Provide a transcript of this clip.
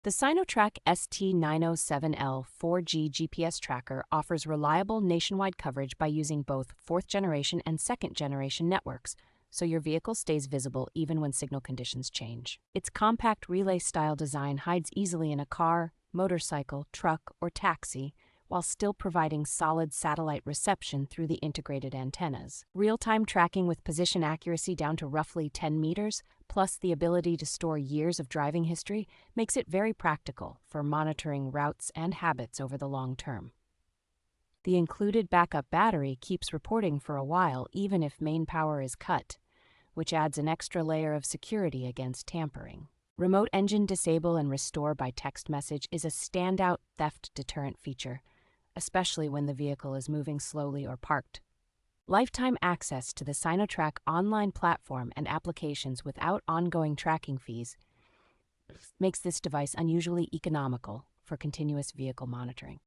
The SinoTrack ST-907L 4G GPS tracker offers reliable nationwide coverage by using both fourth-generation and second-generation networks, so your vehicle stays visible even when signal conditions change. Its compact relay-style design hides easily in a car, motorcycle, truck, or taxi, while still providing solid satellite reception through the integrated antennas. Real-time tracking with position accuracy down to roughly 10 meters, plus the ability to store years of driving history, makes it very practical for monitoring routes and habits over the long term. The included backup battery keeps reporting for a while even if main power is cut, which adds an extra layer of security against tampering. Remote engine disable and restore by text message is a standout theft deterrent feature, especially when the vehicle is moving slowly or parked. Lifetime access to the SinoTrack online platform and applications without ongoing tracking fees makes this device unusually economical for continuous vehicle monitoring.